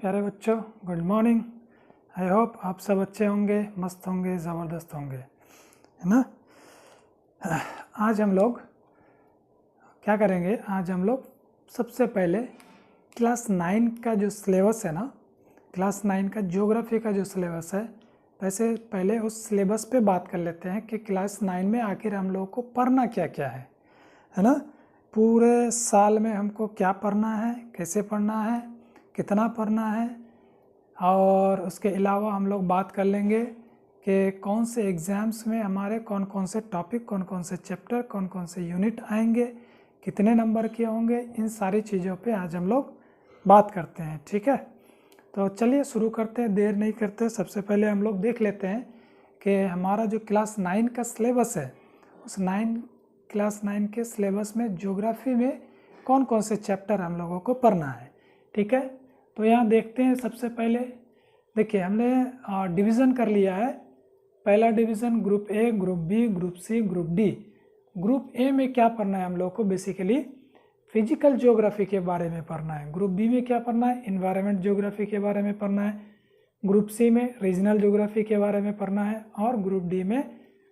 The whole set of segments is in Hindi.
प्यारे बच्चों, गुड मॉर्निंग। आई होप आप सब अच्छे होंगे, मस्त होंगे, ज़बरदस्त होंगे, है ना। आज हम लोग क्या करेंगे? आज हम लोग सबसे पहले क्लास 9 का जो सिलेबस है ना, क्लास 9 का ज्योग्राफी का जो सिलेबस है, वैसे पहले उस सिलेबस पे बात कर लेते हैं कि क्लास 9 में आखिर हम लोगों को पढ़ना क्या क्या है ना। पूरे साल में हमको क्या पढ़ना है, कैसे पढ़ना है, कितना पढ़ना है, और उसके अलावा हम लोग बात कर लेंगे कि कौन से एग्ज़ाम्स में हमारे कौन कौन से टॉपिक, कौन कौन से चैप्टर, कौन कौन से यूनिट आएंगे, कितने नंबर के होंगे। इन सारी चीज़ों पे आज हम लोग बात करते हैं, ठीक है। तो चलिए शुरू करते हैं, देर नहीं करते। सबसे पहले हम लोग देख लेते हैं कि हमारा जो क्लास 9 का सिलेबस है, उस क्लास 9 के सिलेबस में ज्योग्राफी में कौन कौन से चैप्टर हम लोगों को पढ़ना है, ठीक है। तो यहाँ देखते हैं। सबसे पहले देखिए, हमने डिवीज़न कर लिया है। पहला division group A, group B, group C, group D. Group A में क्या पढ़ना है हम लोग को? बेसिकली फिजिकल ज्योग्राफी के बारे में पढ़ना है। ग्रुप बी में क्या पढ़ना है? इन्वायरमेंट ज्योग्राफी के बारे में पढ़ना है। ग्रुप सी में रीजनल ज्योग्राफी के बारे में पढ़ना है। और ग्रुप डी में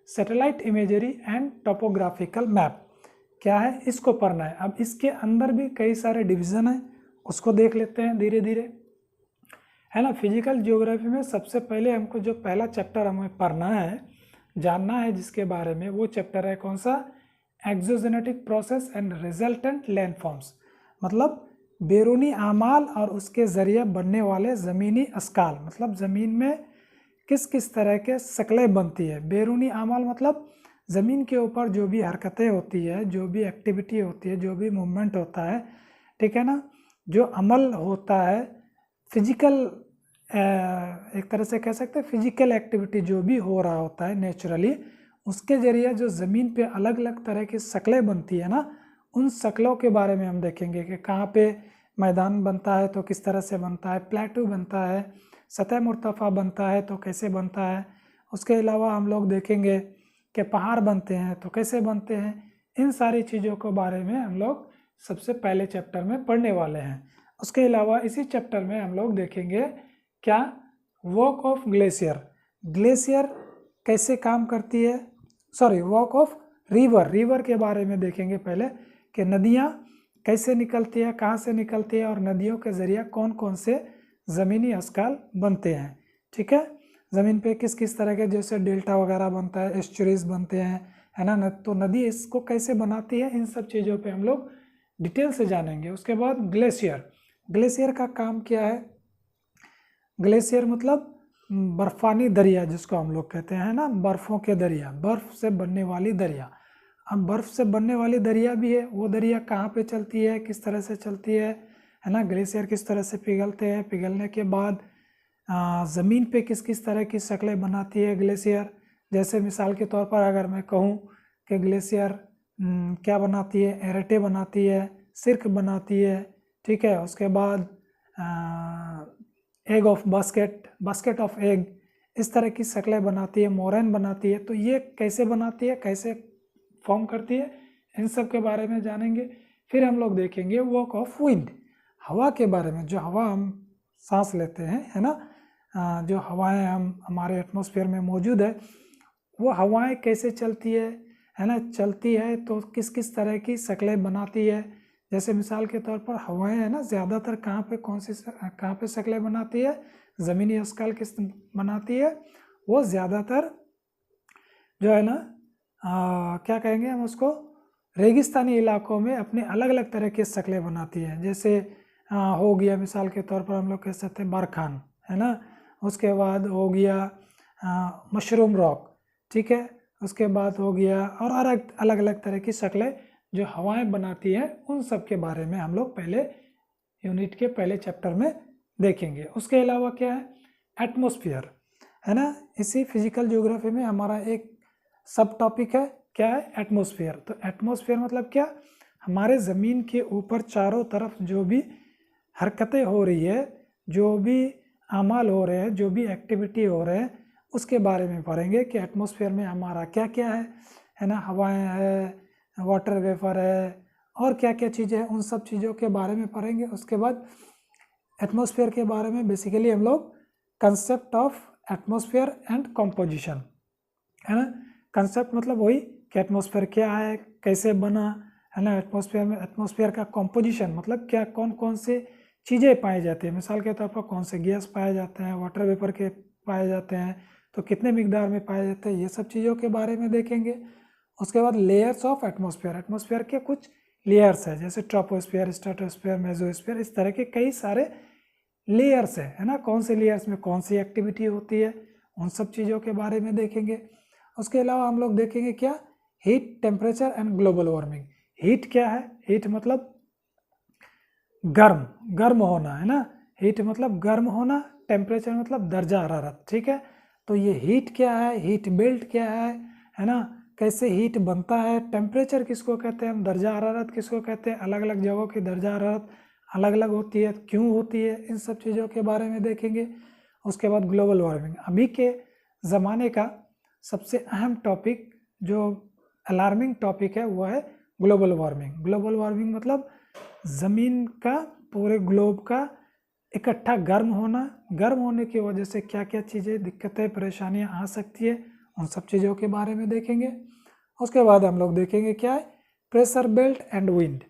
satellite imagery and topographical map क्या है, इसको पढ़ना है। अब इसके अंदर भी कई सारे डिवीज़न हैं, उसको देख लेते हैं धीरे धीरे, है ना। फिजिकल ज्योग्राफी में सबसे पहले हमको जो पहला चैप्टर हमें पढ़ना है, जानना है जिसके बारे में, वो चैप्टर है कौन सा? Exogenetic process and resultant landforms. मतलब बैरूनी आमाल और उसके ज़रिए बनने वाले ज़मीनी अस्काल। मतलब ज़मीन में किस किस तरह के शक्लें बनती है। बैरूनी आमाल मतलब ज़मीन के ऊपर जो भी हरकतें होती है, जो भी एक्टिविटी होती है, जो भी मूवमेंट होता है, ठीक है ना, जो अमल होता है, फिजिकल, एक तरह से कह सकते हैं फिजिकल एक्टिविटी जो भी हो रहा होता है नेचुरली, उसके ज़रिए जो ज़मीन पे अलग अलग तरह की शक्लें बनती है ना, उन शक्लों के बारे में हम देखेंगे कि कहाँ पे मैदान बनता है तो किस तरह से बनता है, प्लेटू बनता है, सतह मुर्तफ़ा बनता है तो कैसे बनता है। उसके अलावा हम लोग देखेंगे कि पहाड़ बनते हैं तो कैसे बनते हैं। इन सारी चीज़ों के बारे में हम लोग सबसे पहले चैप्टर में पढ़ने वाले हैं। उसके अलावा इसी चैप्टर में हम लोग देखेंगे क्या? Walk of glacier. ग्लेशियर कैसे काम करती है, वॉक ऑफ रिवर के बारे में देखेंगे पहले कि नदियाँ कैसे निकलती है, कहाँ से निकलती है, और नदियों के ज़रिए कौन कौन से ज़मीनी अस्काल बनते हैं, ठीक है। ज़मीन पे किस किस तरह के, जैसे डेल्टा वगैरह बनता है, एस्चुरीज बनते हैं, है ना। तो नदी इसको कैसे बनाती है, इन सब चीज़ों पे हम लोग डिटेल से जानेंगे। उसके बाद ग्लेशियर। ग्लेशियर का काम क्या है? ग्लेशियर मतलब बर्फानी दरिया जिसको हम लोग कहते हैं ना, बर्फ़ों के दरिया, बर्फ़ से बनने वाली दरिया। अब बर्फ़ से बनने वाली दरिया भी है, वो दरिया कहाँ पे चलती है, किस तरह से चलती है ना। ग्लेशियर किस तरह से पिघलते हैं, पिघलने के बाद ज़मीन पे किस किस तरह की शक्लें बनाती है ग्लेशियर। जैसे मिसाल के तौर पर अगर मैं कहूँ कि ग्लेशियर क्या बनाती है, एरेटे बनाती है, सिर्क बनाती है, ठीक है। उसके बाद egg of basket of egg, इस तरह की शक्लें बनाती है, मोरैन बनाती है। तो ये कैसे बनाती है, कैसे फॉर्म करती है, इन सब के बारे में जानेंगे। फिर हम लोग देखेंगे वॉक ऑफ विंड, हवा के बारे में। जो हवा हम सांस लेते हैं, है ना, जो हवाएं हमारे एटमॉस्फेयर में मौजूद है, वो हवाएं कैसे चलती है ना, चलती है तो किस किस तरह की शक्लें बनाती है। जैसे मिसाल के तौर पर हवाएं है ना, ज़्यादातर कहाँ पे कहाँ पे शक्लें बनाती है, ज़मीनी अस्काल किस बनाती है, वो ज़्यादातर जो है ना, क्या कहेंगे हम उसको, रेगिस्तानी इलाकों में अपने अलग अलग तरह की शक्लें बनाती है। जैसे हो गया मिसाल के तौर पर हम लोग कह सकते हैं बारखान, है ना। उसके बाद हो गया मशरूम रॉक, ठीक है। उसके बाद हो गया और अलग अलग तरह की शक्लें जो हवाएं बनाती हैं, उन सब के बारे में हम लोग पहले यूनिट के पहले चैप्टर में देखेंगे। उसके अलावा क्या है? एटमॉस्फेयर, है ना। इसी फिजिकल ज्योग्राफी में हमारा एक सब टॉपिक है, क्या है? एटमॉस्फेयर। तो एटमॉस्फेयर मतलब क्या? हमारे ज़मीन के ऊपर चारों तरफ जो भी हरकतें हो रही है, जो भी अमाल हो रहे हैं, जो भी एक्टिविटी हो रहे हैं, उसके बारे में पढ़ेंगे कि एटमॉस्फेयर में हमारा क्या क्या है ना। हवाएं है, वाटर वेपर है, और क्या क्या चीज़ें हैं, उन सब चीज़ों के बारे में पढ़ेंगे। उसके बाद एटमॉस्फेयर के बारे में बेसिकली हम लोग concept of atmosphere and composition, है ना। कंसेप्ट मतलब वही कि एटमॉस्फेयर क्या है, कैसे बना, है ना। एटमॉस्फेयर में एटमॉस्फेयर का कॉम्पोजिशन मतलब क्या, कौन कौन से चीज़ें पाई जाती है, मिसाल के तौर पर कौन से गैस पाए जाते हैं, वाटर वेपर के पाए जाते हैं, तो कितने मिकदार में पाए जाते हैं, ये सब चीज़ों के बारे में देखेंगे। उसके बाद लेयर्स ऑफ एटमॉस्फेयर, एटमॉस्फेयर के कुछ लेयर्स है, जैसे ट्रोपोस्फेयर, स्ट्रेटोस्फेयर, मेसोस्फेयर, इस तरह के कई सारे लेयर्स है ना। कौन से लेयर्स में कौन सी एक्टिविटी होती है, उन सब चीज़ों के बारे में देखेंगे। उसके अलावा हम लोग देखेंगे क्या, heat, temperature and global warming. Heat क्या है, हीट मतलब गर्म, गर्म होना, है ना। हीट मतलब गर्म होना, टेम्परेचर मतलब दर्जा हरारत, ठीक है। तो ये हीट क्या है, हीट बेल्ट क्या है ना, कैसे हीट बनता है, टेम्परेचर किसको कहते हैं हम, दर्जा हरारत किसको कहते हैं, अलग अलग जगहों की दर्जा हरारत अलग अलग होती है, क्यों होती है, इन सब चीज़ों के बारे में देखेंगे। उसके बाद ग्लोबल वार्मिंग, अभी के ज़माने का सबसे अहम टॉपिक जो अलार्मिंग टॉपिक है वो है ग्लोबल वार्मिंग। ग्लोबल वार्मिंग मतलब ज़मीन का, पूरे ग्लोब का इकट्ठा गर्म होना, गर्म होने की वजह से क्या क्या चीज़ें, दिक्कतें, परेशानियां आ सकती है, उन सब चीज़ों के बारे में देखेंगे। उसके बाद हम लोग देखेंगे क्या है, प्रेशर बेल्ट एंड विंड।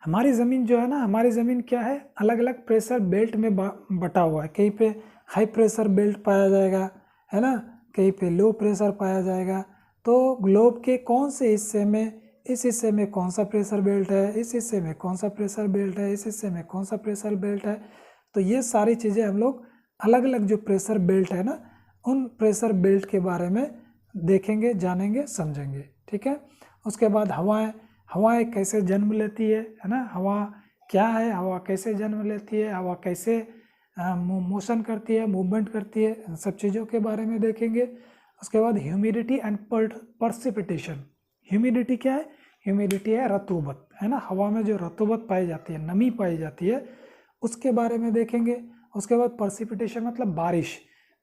हमारी ज़मीन जो है ना, हमारी ज़मीन क्या है, अलग अलग प्रेशर बेल्ट में बटा हुआ है। कहीं पे हाई प्रेशर बेल्ट पाया जाएगा, है ना, कहीं पे लो प्रेशर पाया जाएगा। तो ग्लोब के कौन से हिस्से में, इस हिस्से में कौन सा प्रेशर बेल्ट है, इस हिस्से में कौन सा प्रेशर बेल्ट है, इस हिस्से में कौन सा प्रेशर बेल्ट है, तो ये सारी चीज़ें हम लोग अलग अलग जो प्रेशर बेल्ट है ना, उन प्रेशर बेल्ट के बारे में देखेंगे, जानेंगे, समझेंगे, ठीक है। उसके बाद हवाएं, हवाएं कैसे जन्म लेती है ना, हवा क्या है, हवा कैसे जन्म लेती है, हवा कैसे मोशन करती है, मूवमेंट करती है, इन सब चीज़ों के बारे में देखेंगे। उसके बाद ह्यूमिडिटी एंड पर्सिपिटेशन। ह्यूमिडिटी क्या है, ह्यूमिडिटी है रतूबत, है ना, हवा में जो रतूबत पाई जाती है, नमी पाई जाती है, उसके बारे में देखेंगे। उसके बाद पर्सिपिटेशन मतलब बारिश।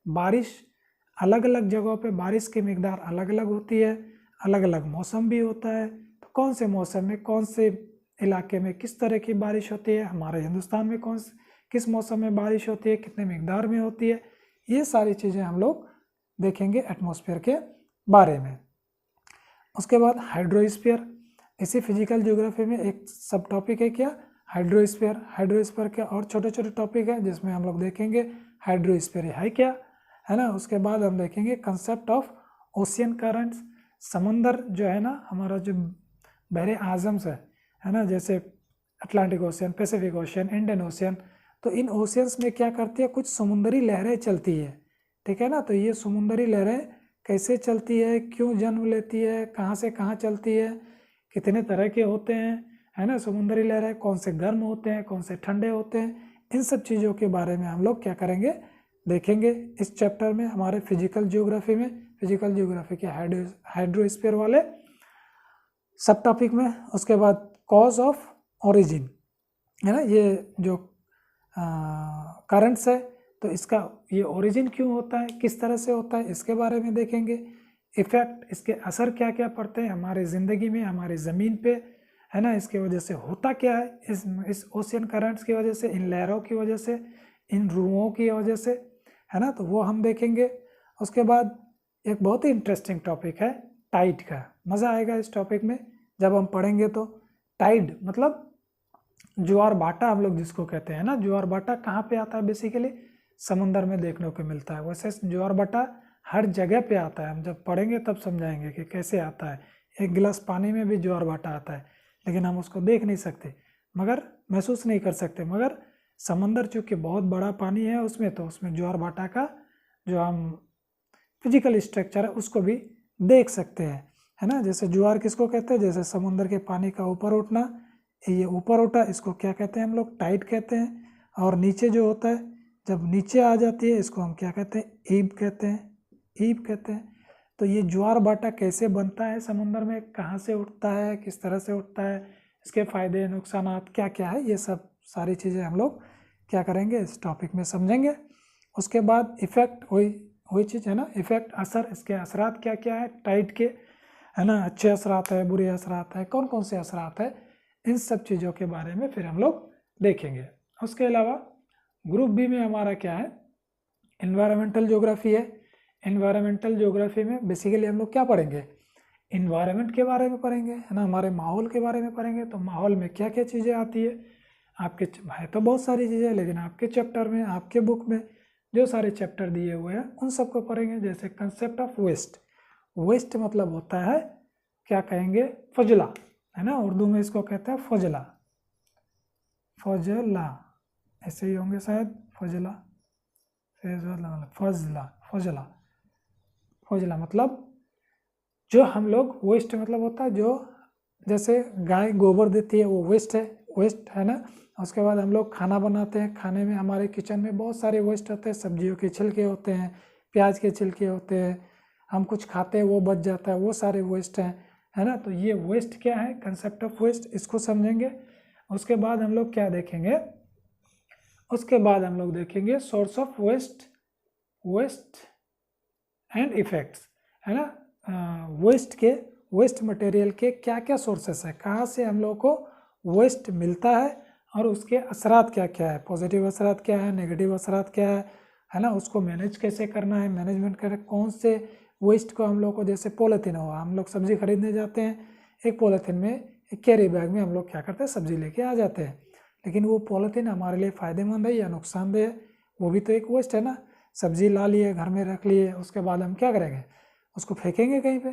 बारिश अलग अलग जगहों पे बारिश की मिकदार अलग अलग होती है, अलग अलग मौसम भी होता है। तो कौन से मौसम में, कौन से इलाके में किस तरह की बारिश होती है, हमारे हिंदुस्तान में किस मौसम में बारिश होती है, कितने मिकदार में होती है, ये सारी चीज़ें हम लोग देखेंगे एटमॉस्फेयर के बारे में। उसके बाद हाइड्रोस्फीयर, इसी फिजिकल ज्योग्राफी में एक सब टॉपिक है क्या, हाइड्रोस्फीयर। हाइड्रोस्फीयर के और छोटे छोटे टॉपिक है जिसमें हम लोग देखेंगे हाइड्रोस्फीयर है क्या, है ना। उसके बाद हम देखेंगे कंसेप्ट ऑफ ओशियन करंट्स। समंदर जो है ना, हमारा जो बहरे आज़म से है ना, जैसे Atlantic ocean, Pacific ocean, Indian ocean, तो इन ओशियंस में क्या करती है, कुछ समुद्री लहरें चलती है, ठीक है ना। तो ये समुद्री लहरें कैसे चलती है, क्यों जन्म लेती है, कहाँ से कहाँ चलती है, कितने तरह के होते हैं, है ना समुद्री लहरें, कौन से गर्म होते हैं, कौन से ठंडे होते हैं, इन सब चीज़ों के बारे में हम लोग क्या करेंगे, देखेंगे इस चैप्टर में, हमारे फिजिकल ज्योग्राफी में, फिजिकल ज्योग्राफी के हाइड्रोस्फीयर वाले सब टॉपिक में। उसके बाद कॉज ऑफ ओरिजिन, है ना, ये जो करंट्स है, तो इसका ये ओरिजिन क्यों होता है, किस तरह से होता है, इसके बारे में देखेंगे। इफेक्ट, इसके असर क्या क्या पड़ते हैं हमारे ज़िंदगी में, हमारी ज़मीन पे, है ना, इसके वजह से होता क्या है, इस ओशियन करंट्स की वजह से, इन लहरों की वजह से, इन रुओं की वजह से, है ना, तो वो हम देखेंगे। उसके बाद एक बहुत ही इंटरेस्टिंग टॉपिक है टाइड का, मज़ा आएगा इस टॉपिक में जब हम पढ़ेंगे। तो टाइड मतलब ज्वार भाटा हम लोग जिसको कहते हैं ना, ज्वार भाटा कहाँ पे आता है, बेसिकली समुंदर में देखने को मिलता है। वैसे ज्वार भाटा हर जगह पे आता है, हम जब पढ़ेंगे तब समझाएंगे कि कैसे आता है। एक गिलास पानी में भी ज्वार भाटा आता है, लेकिन हम उसको देख नहीं सकते, मगर महसूस नहीं कर सकते, मगर समंदर चूँकि बहुत बड़ा पानी है उसमें, तो उसमें ज्वार भाटा का जो हम फिजिकल स्ट्रक्चर है उसको भी देख सकते हैं, है ना। जैसे ज्वार किसको कहते हैं, जैसे समुद्र के पानी का ऊपर उठना, ये ऊपर उठा, इसको क्या कहते हैं हम लोग, टाइड कहते हैं। और नीचे जो होता है, जब नीचे आ जाती है, इसको हम क्या कहते हैं, ईब कहते हैं, ईब कहते हैं। तो ये ज्वार भाटा कैसे बनता है समुद्र में, कहाँ से उठता है, किस तरह से उठता है, इसके फायदे नुकसान क्या क्या है, ये सब सारी चीज़ें हम लोग क्या करेंगे, इस टॉपिक में समझेंगे। उसके बाद इफेक्ट, वही चीज़ है ना, इफेक्ट, असर, इसके असरात क्या क्या है टाइड के, है ना, अच्छे असरात है, बुरे असरात है, कौन कौन से असरात है, इन सब चीज़ों के बारे में फिर हम लोग देखेंगे। उसके अलावा ग्रुप बी में हमारा क्या है, एनवायरमेंटल ज्योग्राफी है। एनवायरमेंटल ज्योग्राफी में बेसिकली हम लोग क्या पढ़ेंगे, इन्वायरमेंट के बारे में पढ़ेंगे, है ना, हमारे माहौल के बारे में पढ़ेंगे। तो माहौल में क्या क्या चीज़ें आती है आपके, है तो बहुत सारी चीज़ें, लेकिन आपके चैप्टर में, आपके बुक में जो सारे चैप्टर दिए हुए हैं उन सबको पढ़ेंगे। जैसे कंसेप्ट ऑफ वेस्ट, वेस्ट मतलब होता है क्या कहेंगे, फजला, है ना, उर्दू में इसको कहते हैं फजला, फजला ऐसे ही होंगे शायद, फजला, फजला, फजला, फजला मतलब जो हम लोग, वेस्ट मतलब होता है जो, जैसे गाय गोबर देती है वो वेस्ट है, वेस्ट है ना। उसके बाद हम लोग खाना बनाते हैं, खाने में हमारे किचन में बहुत सारे वेस्ट होते हैं, सब्जियों के छिलके होते हैं, प्याज के छिलके होते हैं, हम कुछ खाते हैं वो बच जाता है, वो सारे वेस्ट हैं, है ना। तो ये वेस्ट क्या है, कंसेप्ट ऑफ वेस्ट, इसको समझेंगे। उसके बाद हम लोग क्या देखेंगे, उसके बाद हम लोग देखेंगे source of waste, waste and effects, है ना। वेस्ट के, वेस्ट मटेरियल के क्या क्या सोर्सेस है, कहाँ से हम लोग को वेस्ट मिलता है और उसके असरात क्या क्या है, पॉजिटिव असरात क्या है, नेगेटिव असरात क्या है ना, उसको मैनेज कैसे करना है, मैनेजमेंट करें, कौन से वेस्ट को हम लोग को, जैसे पॉलीथीन हुआ, हम लोग सब्जी खरीदने जाते हैं, एक पॉलीथीन में, एक कैरी बैग में हम लोग क्या करते हैं, सब्जी लेके आ जाते हैं, लेकिन वो पॉलीथीन हमारे लिए फ़ायदेमंद है या नुकसानदेह है, वो भी तो एक वेस्ट है ना। सब्जी ला लिए, घर में रख लिए, उसके बाद हम क्या करेंगे, उसको फेंकेंगे कहीं पे,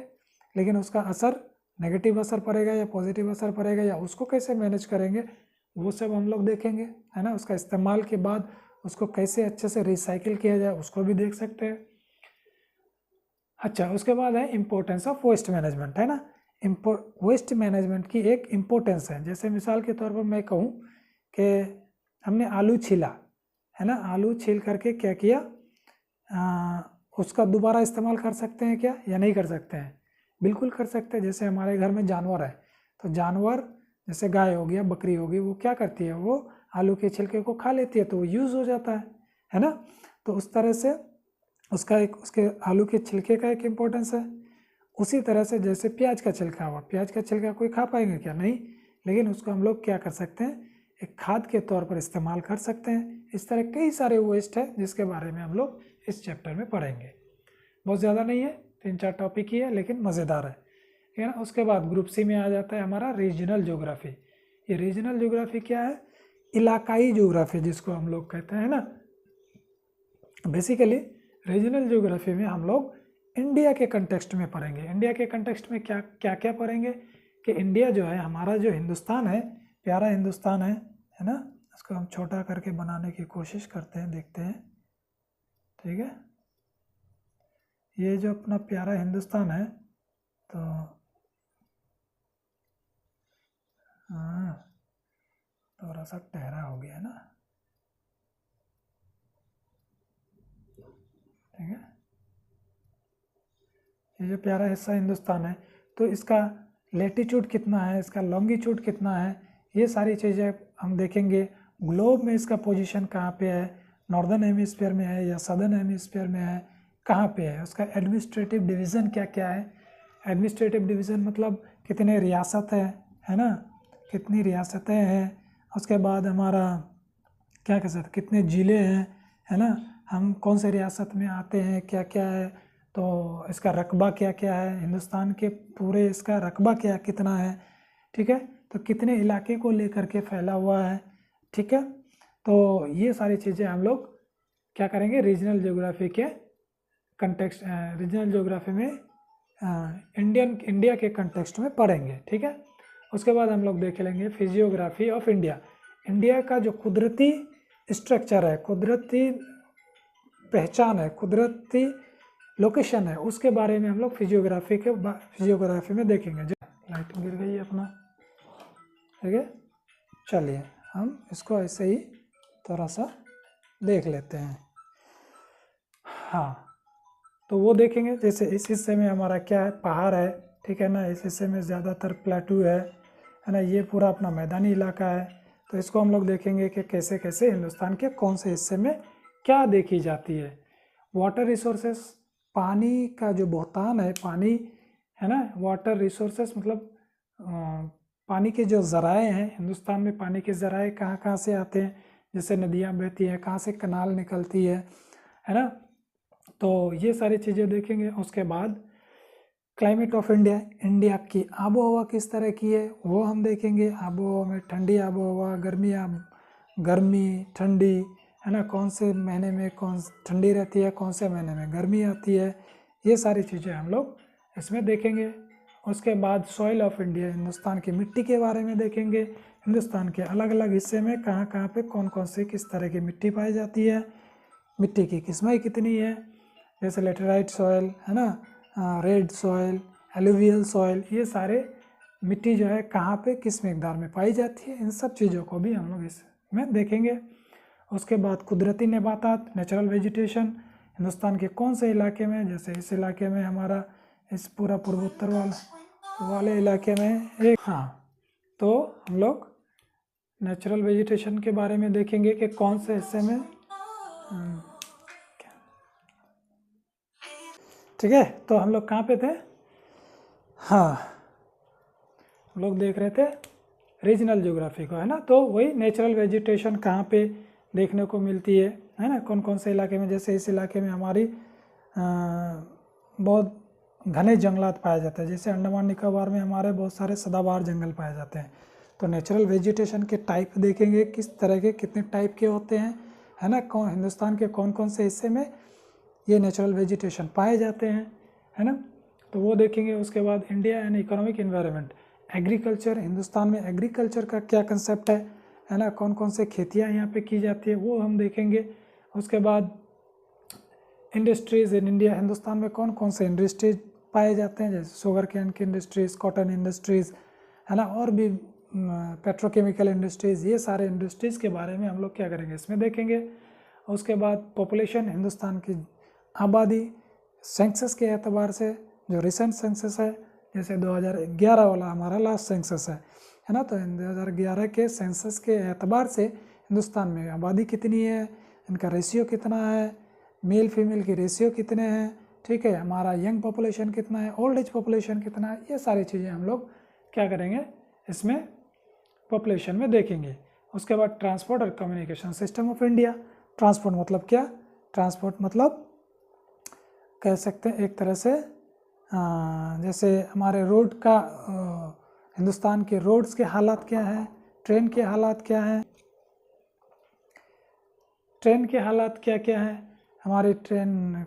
लेकिन उसका असर, नेगेटिव असर पड़ेगा या पॉजिटिव असर पड़ेगा, या उसको कैसे मैनेज करेंगे, वो सब हम लोग देखेंगे, है ना। उसका इस्तेमाल के बाद उसको कैसे अच्छे से रिसाइकिल किया जाए उसको भी देख सकते हैं। अच्छा, उसके बाद है इम्पोर्टेंस ऑफ वेस्ट मैनेजमेंट, है ना। वेस्ट मैनेजमेंट की एक इम्पोर्टेंस है। जैसे मिसाल के तौर पर मैं कहूँ कि हमने आलू छीला, है ना, आलू छील करके क्या किया, उसका दोबारा इस्तेमाल कर सकते हैं क्या, या नहीं कर सकते हैं, बिल्कुल कर सकते हैं। जैसे हमारे घर में जानवर है, तो जानवर जैसे गाय हो गया, बकरी होगी, वो क्या करती है, वो आलू के छिलके को खा लेती है, तो वो यूज़ हो जाता है ना। तो उस तरह से उसका एक, उसके आलू के छिलके का एक इम्पोर्टेंस है। उसी तरह से जैसे प्याज का छिलका हुआ, प्याज का छिलका कोई खा पाएंगे क्या, नहीं, लेकिन उसको हम लोग क्या कर सकते हैं, एक खाद के तौर पर इस्तेमाल कर सकते हैं। इस तरह कई सारे वेस्ट है जिसके बारे में हम लोग इस चैप्टर में पढ़ेंगे। बहुत ज़्यादा नहीं है, 3-4 टॉपिक ही है, लेकिन मज़ेदार है, ठीक है ना। उसके बाद ग्रुप सी में आ जाता है हमारा रीजनल ज्योग्राफी। ये रीजनल ज्योग्राफी क्या है, इलाकाई ज्योग्राफी जिसको हम लोग कहते हैं ना। बेसिकली रीजनल ज्योग्राफी में हम लोग इंडिया के कंटेक्स्ट में पढ़ेंगे। इंडिया के कंटेक्स्ट में क्या क्या क्या पढ़ेंगे, कि इंडिया जो है हमारा, जो हिंदुस्तान है, प्यारा हिंदुस्तान है ना। इसको हम छोटा करके बनाने की कोशिश करते हैं, देखते हैं, ठीक है। ये जो अपना प्यारा हिंदुस्तान है, तो हाँ, थोड़ा सा टहरा हो गया है ना, ठीक है। ये जो प्यारा हिस्सा हिंदुस्तान है, तो इसका लेटीट्यूड कितना है, इसका लॉन्गिट्यूड कितना है, ये सारी चीज़ें हम देखेंगे। ग्लोब में इसका पोजीशन कहाँ पे है, नॉर्दर्न हेमिस्फीयर में है या सदर्न हेमिस्फीयर में है, कहाँ पे है, उसका एडमिनिस्ट्रेटिव डिवीज़न क्या क्या है। एडमिनिस्ट्रेटिव डिवीज़न मतलब कितने रियासत है ना, कितनी रियासतें हैं। उसके बाद हमारा क्या कह सकते, कितने ज़िले हैं, है ना, हम कौन से रियासत में आते हैं, क्या क्या है, तो इसका रकबा क्या क्या है, हिंदुस्तान के पूरे इसका रकबा क्या कितना है, ठीक है, तो कितने इलाके को लेकर के फैला हुआ है, ठीक है। तो ये सारी चीज़ें हम लोग क्या करेंगे, रीजनल ज्योग्राफी के कंटेक्स्ट, रीजनल ज्योग्राफी में इंडिया के कंटेक्स्ट में पढ़ेंगे, ठीक है। उसके बाद हम लोग देख लेंगे फिजियोग्राफी ऑफ इंडिया। इंडिया का जो कुदरती स्ट्रक्चर है, कुदरती पहचान है, कुदरती लोकेशन है, उसके बारे में हम लोग फिजियोग्राफी में देखेंगे। जो लाइटिंग गिर गई है अपना, ठीक है। चलिए हम इसको ऐसे ही थोड़ा सा देख लेते हैं। हाँ, तो वो देखेंगे। जैसे इस हिस्से में हमारा क्या है, पहाड़ है, ठीक है ना, इस हिस्से में ज़्यादातर प्लेटू है ना, ये पूरा अपना मैदानी इलाका है। तो इसको हम लोग देखेंगे कि कैसे कैसे हिंदुस्तान के कौन से हिस्से में क्या देखी जाती है। वाटर रिसोर्सेस, पानी का जो बहुतान है, पानी, है ना, वाटर रिसोर्सेस मतलब पानी के जो ज़राए हैं, हिंदुस्तान में पानी के ज़राए कहाँ कहाँ से आते हैं। जैसे नदियाँ बहती हैं, कहाँ से कनाल निकलती है ना। तो ये सारी चीज़ें देखेंगे। उसके बाद क्लाइमेट ऑफ इंडिया, इंडिया की आबो हवा किस तरह की है वो हम देखेंगे। आबो हवा में ठंडी आबो हवा, गर्मी ठंडी, है ना, कौन से महीने में कौन ठंडी रहती है, कौन से महीने में गर्मी आती है, ये सारी चीज़ें हम लोग इसमें देखेंगे। उसके बाद सॉइल ऑफ इंडिया, हिंदुस्तान की मिट्टी के बारे में देखेंगे। हिंदुस्तान के अलग अलग हिस्से में कहाँ कहाँ पे कौन कौन से किस तरह की मिट्टी पाई जाती है, मिट्टी की किस्में कितनी है, जैसे लेटेराइट सॉइल, है ना, रेड सॉइल, एलुवियल सॉइल, ये सारे मिट्टी जो है कहाँ पे किस मकदार में पाई जाती है, इन सब चीज़ों को भी हम लोग इसमें देखेंगे। उसके बाद कुदरती नबातात, नेचुरल वेजिटेशन, हिंदुस्तान के कौन से इलाके में, जैसे इस इलाके में हमारा इस पूरा पूर्वोत्तर वाले इलाके में एक, हाँ, तो हम लोग नेचुरल वेजिटेशन के बारे में देखेंगे कि कौन से हिस्से में, ठीक है। तो हम लोग कहाँ पे थे, हाँ, हम लोग देख रहे थे रीजनल ज्योग्राफी को, है ना। तो वही नेचुरल वेजिटेशन कहाँ पे देखने को मिलती है ना, कौन कौन से इलाके में। जैसे इस इलाके में हमारी बहुत घने जंगलात पाए जाते हैं, जैसे अंडमान निकोबार में हमारे बहुत सारे सदाबहार जंगल पाए जाते हैं। तो नेचुरल वेजिटेशन के टाइप देखेंगे, किस तरह के कितने टाइप के होते हैं, है ना, कौन हिंदुस्तान के कौन कौन से हिस्से में ये नेचुरल वेजिटेशन पाए जाते हैं, है ना, तो वो देखेंगे। उसके बाद India and economic environment, agriculture, Hindustan में एग्रीकल्चर का क्या कंसेप्ट है ना, कौन कौन से खेतियाँ यहाँ पे की जाती है वो हम देखेंगे। उसके बाद इंडस्ट्रीज़ इन इंडिया, हिंदुस्तान में कौन कौन से इंडस्ट्रीज पाए जाते हैं, जैसे शुगर कैन की इंडस्ट्रीज़, कॉटन इंडस्ट्रीज़, है ना, और भी पेट्रोकेमिकल इंडस्ट्रीज़, ये सारे इंडस्ट्रीज़ के बारे में हम लोग क्या करेंगे, इसमें देखेंगे। उसके बाद पॉपुलेशन, हिंदुस्तान की आबादी सेंसस के एतबार से, जो रिसेंट सेंसस है, जैसे 2011 वाला हमारा लास्ट सेंसस है ना, तो 2011 के सेंसस के एतबार से हिंदुस्तान में आबादी कितनी है, इनका रेशियो कितना है, मेल फीमेल की रेशियो कितने हैं, ठीक है, हमारा यंग पॉपुलेशन कितना है, ओल्ड एज पॉपुलेशन कितना है, ये सारी चीज़ें हम लोग क्या करेंगे इसमें पॉपुलेशन में देखेंगे। उसके बाद ट्रांसपोर्ट और communication system of India, transport मतलब क्या, ट्रांसपोर्ट मतलब कह सकते हैं एक तरह से जैसे हमारे रोड का, हिंदुस्तान के रोड्स के हालात क्या हैं, ट्रेन के हालात क्या हैं, ट्रेन के हालात क्या क्या हैं, हमारी ट्रेन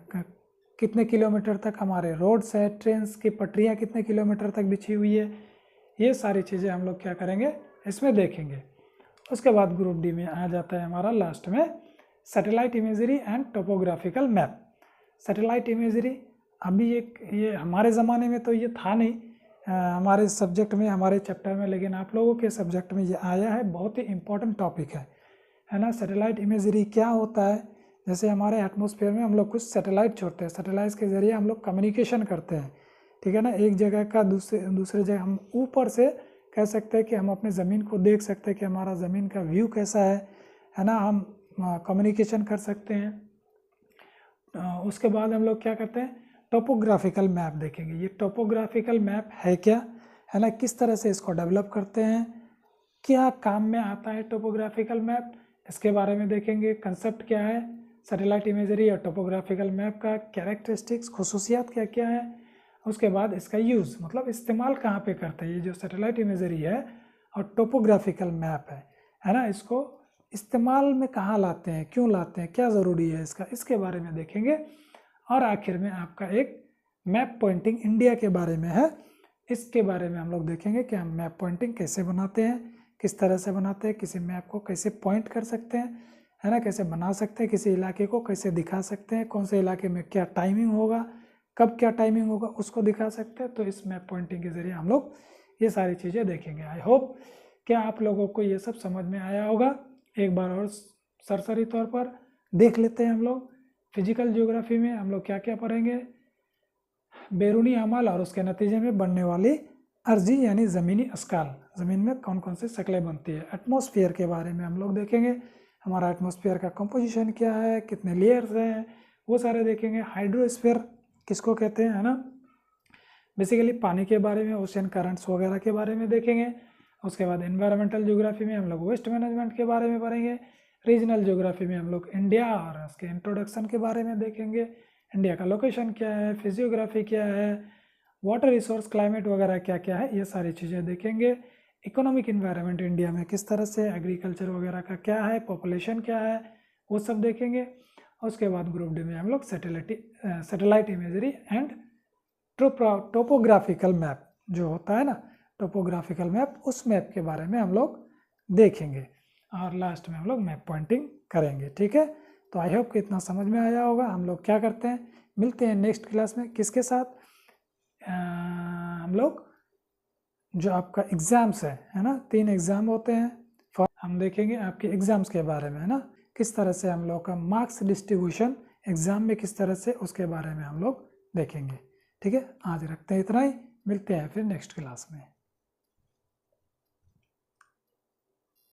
कितने किलोमीटर तक हमारे रोड्स है, ट्रेन की पटरियाँ कितने किलोमीटर तक बिछी हुई है, ये सारी चीज़ें हम लोग क्या करेंगे इसमें देखेंगे। उसके बाद ग्रुप डी में आ जाता है हमारा लास्ट में satellite imagery and topographical map. Satellite imagery अभी ये हमारे ज़माने में तो ये था नहीं, हमारे सब्जेक्ट में, हमारे चैप्टर में, लेकिन आप लोगों के सब्जेक्ट में ये आया है, बहुत ही इम्पोर्टेंट टॉपिक है ना। सैटेलाइट इमेजरी क्या होता है, जैसे हमारे एटमॉस्फेयर में हम लोग कुछ सैटेलाइट छोड़ते हैं, सैटेलाइट के ज़रिए हम लोग कम्युनिकेशन करते हैं, ठीक है ना, एक जगह का दूसरे जगह, हम ऊपर से कह सकते हैं कि हम अपने ज़मीन को देख सकते हैं कि हमारा ज़मीन का व्यू कैसा है ना, हम कम्युनिकेशन कर सकते हैं। उसके बाद हम लोग क्या करते हैं, टोपोग्राफिकल मैप देखेंगे। ये टोपोग्राफिकल मैप है क्या, है ना, किस तरह से इसको डेवलप करते हैं, क्या काम में आता है टोपोग्राफिकल मैप, इसके बारे में देखेंगे। कंसेप्ट क्या है सैटेलाइट इमेजरी और टोपोग्राफिकल मैप का, कैरेक्टरिस्टिक्स, खुसूसियात क्या क्या है। उसके बाद इसका यूज़ मतलब इस्तेमाल कहाँ पे करते हैं, ये जो सैटेलाइट इमेजरी है और टोपोग्राफिकल मैप है ना, इसको इस्तेमाल में कहाँ लाते हैं, क्यों लाते हैं, क्या ज़रूरी है इसका, इसके बारे में देखेंगे। और आखिर में आपका एक मैप पॉइंटिंग इंडिया के बारे में है, इसके बारे में हम लोग देखेंगे कि हम मैप पॉइंटिंग कैसे बनाते हैं, किस तरह से बनाते हैं, किसी मैप को कैसे पॉइंट कर सकते हैं, है ना, कैसे बना सकते हैं, किसी इलाके को कैसे दिखा सकते हैं, कौन से इलाके में क्या टाइमिंग होगा, कब क्या टाइमिंग होगा, उसको दिखा सकते हैं। तो इस मैप पॉइंटिंग के ज़रिए हम लोग ये सारी चीज़ें देखेंगे। आई होप क्या आप लोगों को ये सब समझ में आया होगा। एक बार और सरसरी तौर पर देख लेते हैं हम लोग। फिजिकल ज्योग्राफी में हम लोग क्या क्या पढ़ेंगे, बैरूनी अमल और उसके नतीजे में बनने वाली अर्जी यानी ज़मीनी अस्काल, ज़मीन में कौन कौन सी शक्लें बनती है। एटमॉस्फेयर के बारे में हम लोग देखेंगे, हमारा एटमॉस्फेयर का कंपोजिशन क्या है, कितने लेयर्स हैं, वो सारे देखेंगे। हाइड्रोस्फीयर किसको कहते हैं, है ना, बेसिकली पानी के बारे में, ओशन करंट्स वगैरह के बारे में देखेंगे। उसके बाद एनवायरमेंटल ज्योग्राफी में हम लोग वेस्ट मैनेजमेंट के बारे में पढ़ेंगे। रीजनल ज्योग्राफी में हम लोग इंडिया और उसके इंट्रोडक्शन के बारे में देखेंगे, इंडिया का लोकेशन क्या है, फिजियोग्राफी क्या है, वाटर रिसोर्स, क्लाइमेट वगैरह क्या क्या है, ये सारी चीज़ें देखेंगे। इकोनॉमिक इन्वायरमेंट इंडिया में किस तरह से, एग्रीकल्चर वगैरह का क्या है, पॉपुलेशन क्या है, वो सब देखेंगे। उसके बाद ग्रुप डी में हम लोग satellite imagery and topographical map जो होता है ना, टोपोग्राफिकल मैप, उस मैप के बारे में हम लोग देखेंगे और लास्ट में हम लोग मैप पॉइंटिंग करेंगे। ठीक है, तो आई होप कि इतना समझ में आया होगा। हम लोग क्या करते हैं, मिलते हैं नेक्स्ट क्लास में किसके साथ, हम लोग जो आपका एग्ज़ाम्स है ना, 3 एग्ज़ाम होते हैं, हम देखेंगे आपके एग्ज़ाम्स के बारे में, है ना, किस तरह से हम लोग का मार्क्स डिस्ट्रीब्यूशन एग्ज़ाम में किस तरह से, उसके बारे में हम लोग देखेंगे। ठीक है, आज रखते हैं इतना ही, मिलते हैं फिर नेक्स्ट क्लास में।